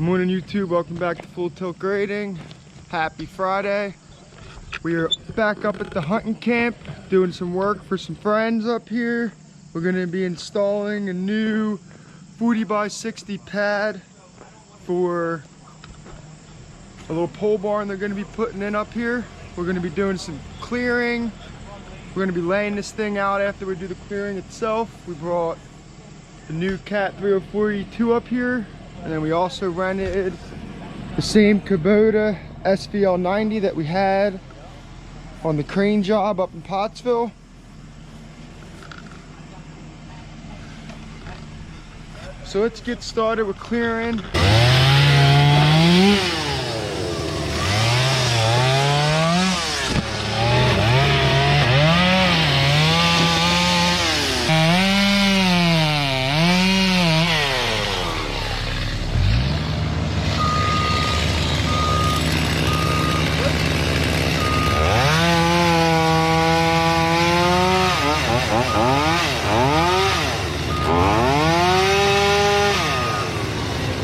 Morning YouTube, welcome back to Full Tilt Grading. Happy Friday. We are back up at the hunting camp doing some work for some friends up here. We're going to be installing a new 40 by 60 pad for a little pole barn they're going to be putting in up here. We're going to be doing some clearing. We're going to be laying this thing out after we do the clearing itself. We brought the new Cat 304E2 up here, and then we also rented the same Kubota Svl90 that we had on the crane job up in Pottsville. So let's get started with clearing.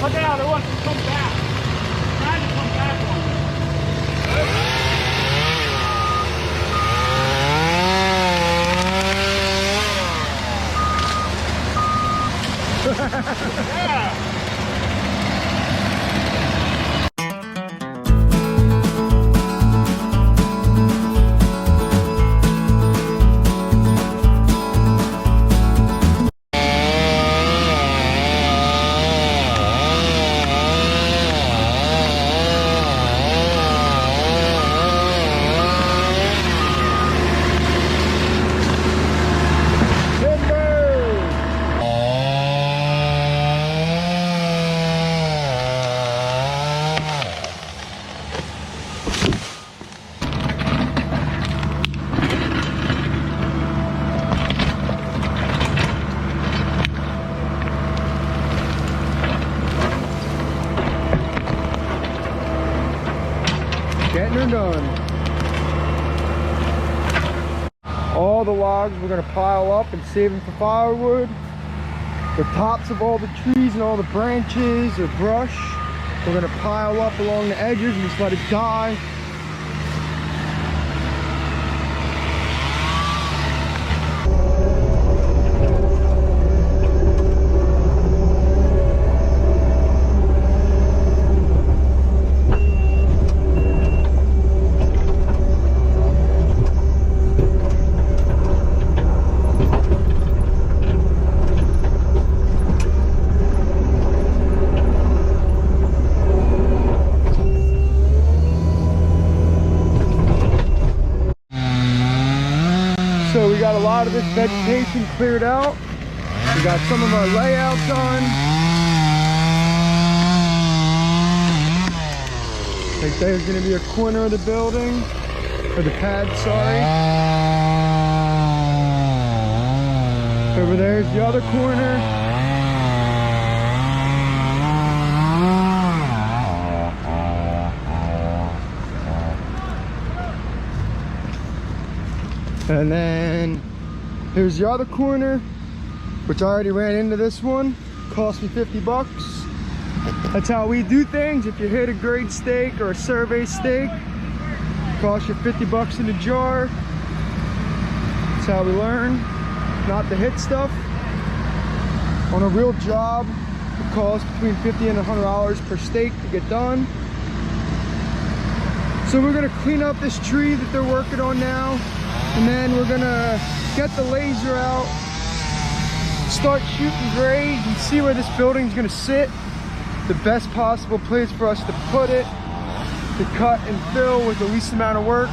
Look out, it wants to come back. It's trying to come back on me. Yeah. Getting her done. All the logs we're going to pile up and save them for firewood. The tops of all the trees and all the branches or brush, we're going to pile up along the edges and just let it die. So we got a lot of this vegetation cleared out. We got some of our layout done. Right there's going to be a corner of the building, or the pad, sorry. Over there's the other corner. And then here's the other corner, which I already ran into this one. Cost me 50 bucks. That's how we do things. If you hit a grade stake or a survey stake, it costs you 50 bucks in a jar. That's how we learn not to hit stuff. On a real job, it costs between $50 and $100 per stake to get done. So we're gonna clean up this tree that they're working on now. And then we're gonna get the laser out, start shooting grades and see where this building's gonna sit. The best possible place for us to put it, to cut and fill with the least amount of work.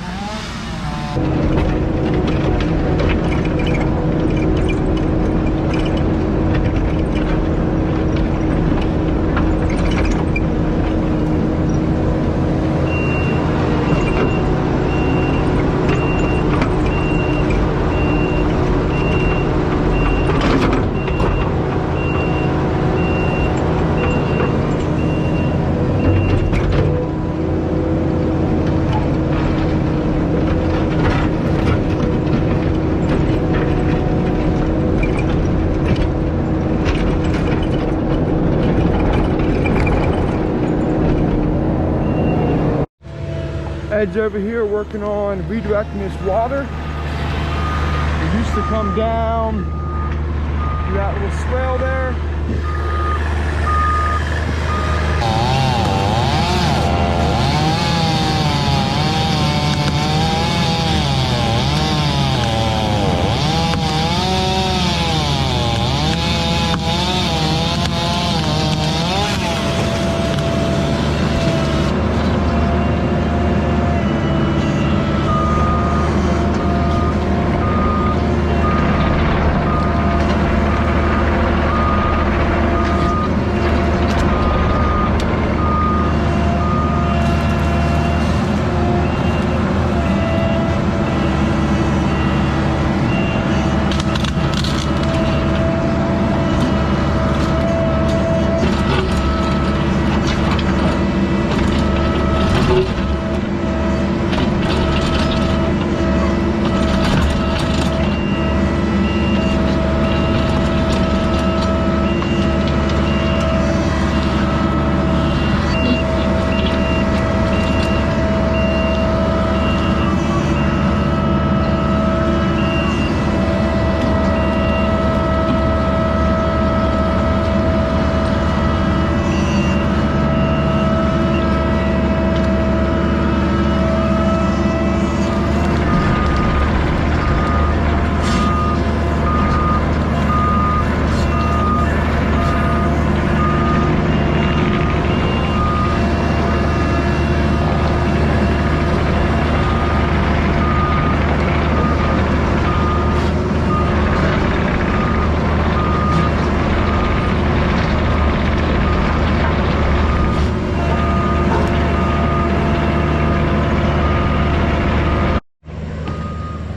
Ed's over here working on redirecting this water. It used to come down through that little swale there.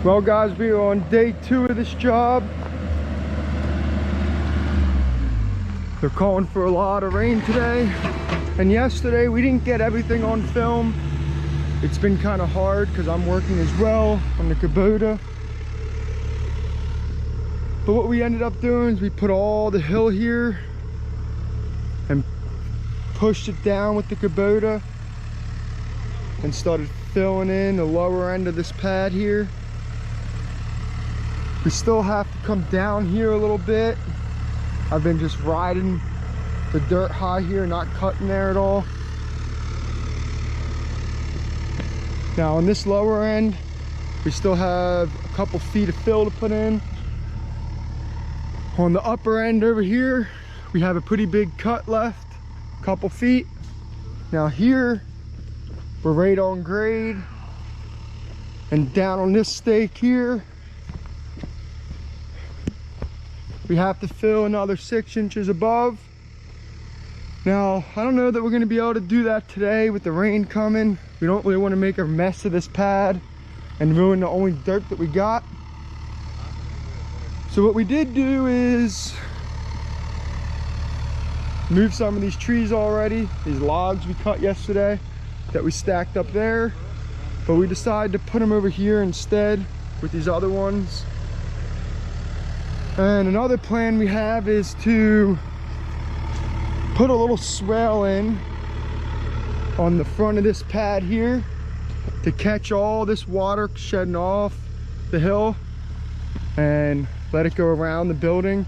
Well guys, we are on day 2 of this job. They're calling for a lot of rain today. And yesterday we didn't get everything on film. It's been kind of hard because I'm working as well on the Kubota. But what we ended up doing is we put all the hill here and pushed it down with the Kubota and started filling in the lower end of this pad here. We still have to come down here a little bit. I've been just riding the dirt high here, not cutting there at all. Now on this lower end, we still have a couple feet of fill to put in. On the upper end over here, we have a pretty big cut left, a couple feet. Now here, we're right on grade. And down on this stake here, we have to fill another 6 inches above. Now, I don't know that we're gonna be able to do that today with the rain coming. We don't really wanna make a mess of this pad and ruin the only dirt that we got. So what we did do is move some of these trees already, these logs we cut yesterday that we stacked up there. But we decided to put them over here instead with these other ones. And another plan we have is to put a little swale in on the front of this pad here to catch all this water shedding off the hill and let it go around the building.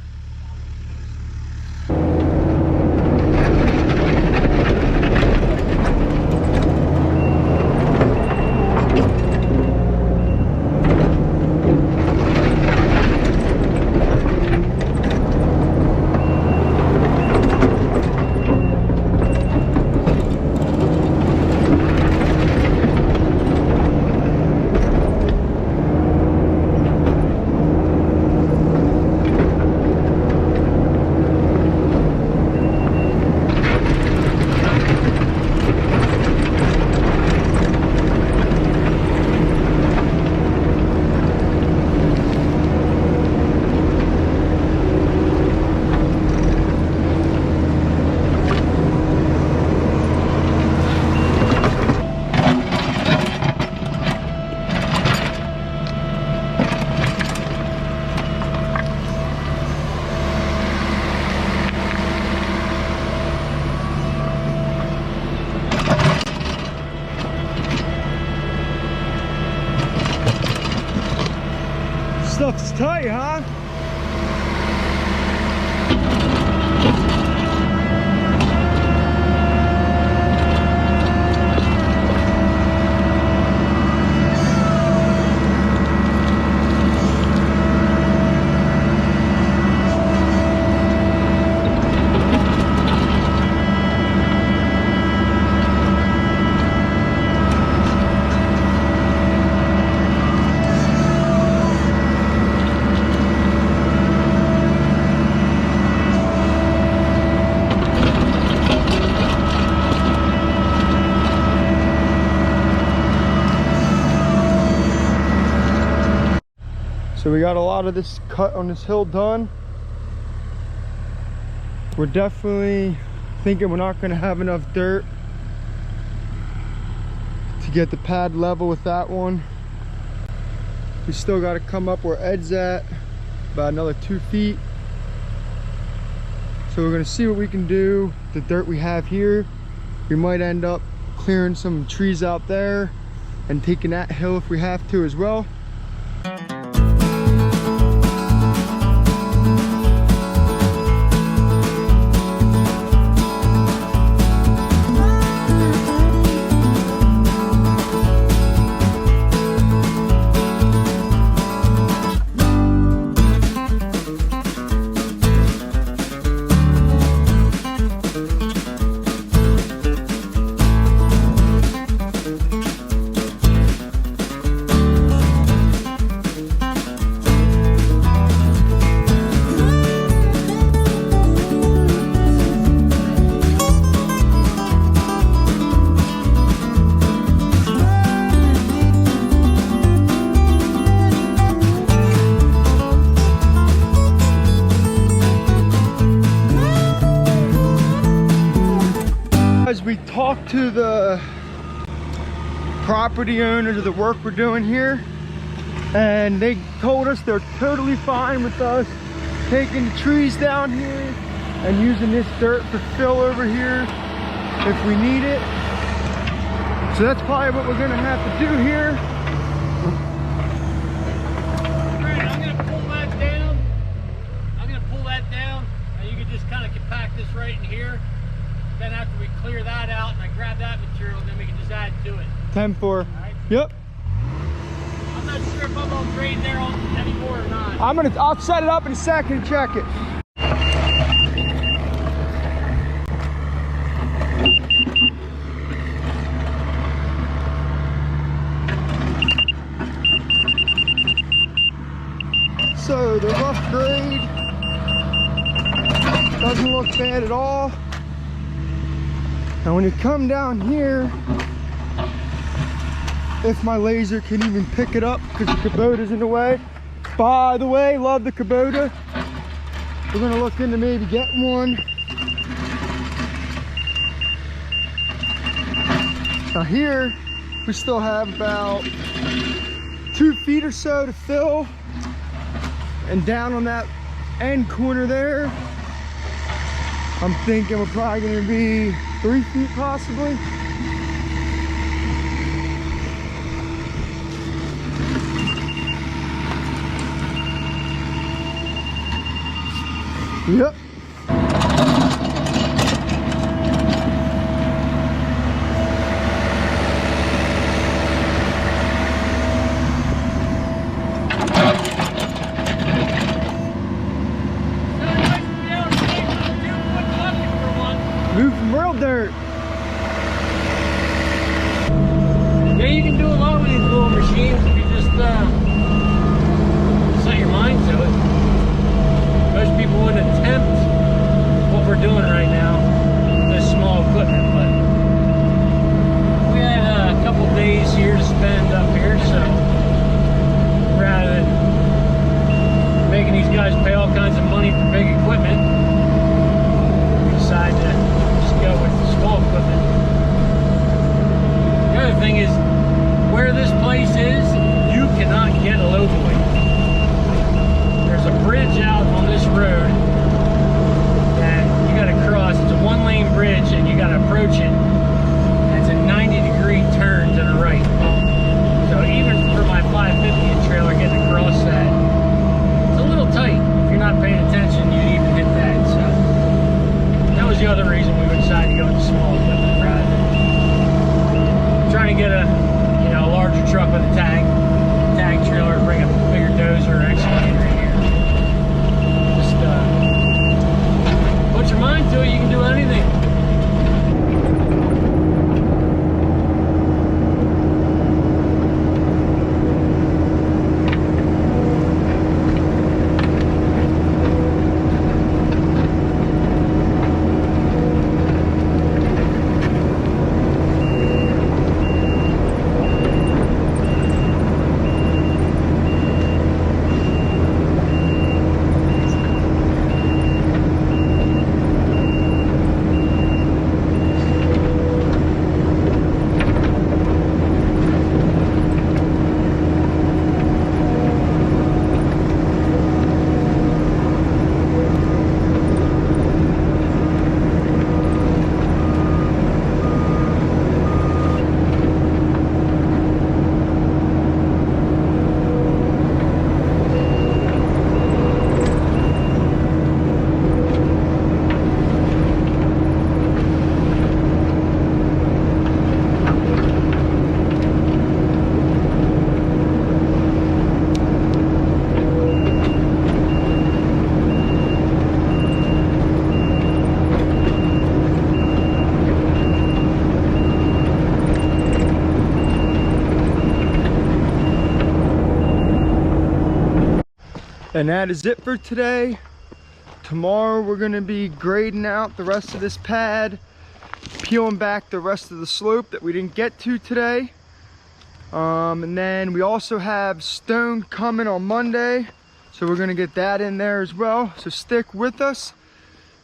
Stuff's tight, huh? So we got a lot of this cut on this hill done. We're definitely thinking we're not going to have enough dirt to get the pad level with that one. We still got to come up where Ed's at, about another 2 feet. So we're going to see what we can do. The dirt we have here, we might end up clearing some trees out there and taking that hill if we have to as well. As we talked to the property owners of the work we're doing here, and they told us they're totally fine with us taking the trees down here and using this dirt for fill over here if we need it. So that's probably what we're gonna have to do here. Alright, I'm gonna pull that down. And you can just kind of compact this right in here. Then after we clear that out and I grab that material, then we can just add to it. 10-4. Right? Yep. I'm not sure if I'm gonna grade there anymore or not. I'll set it up in a second and check it. So the rough grade doesn't look bad at all. And when you come down here, if my laser can even pick it up because the Kubota's in the way. By the way, love the Kubota. We're gonna look into maybe getting one. Now here, we still have about 2 feet or so to fill. And down on that end corner there, I'm thinking we're probably gonna be 3 feet possibly. Yep. Move some real dirt. Yeah, you can do a lot with these little machines if you just set your mind to it. Most people wouldn't attempt what we're doing right now with this small equipment, but we had a couple days here to spend up here, so rather than making these guys pay all kinds of money for big equipment, we decided to just go with the small equipment. The other thing is, where this place is, you cannot get a load away. There's a bridge out on this road that you got to cross. It's a And that is it for today. Tomorrow we're gonna be grading out the rest of this pad, peeling back the rest of the slope that we didn't get to today. And then we also have stone coming on Monday, so we're gonna get that in there as well. So stick with us.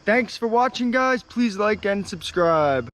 Thanks for watching, guys. Please like and subscribe.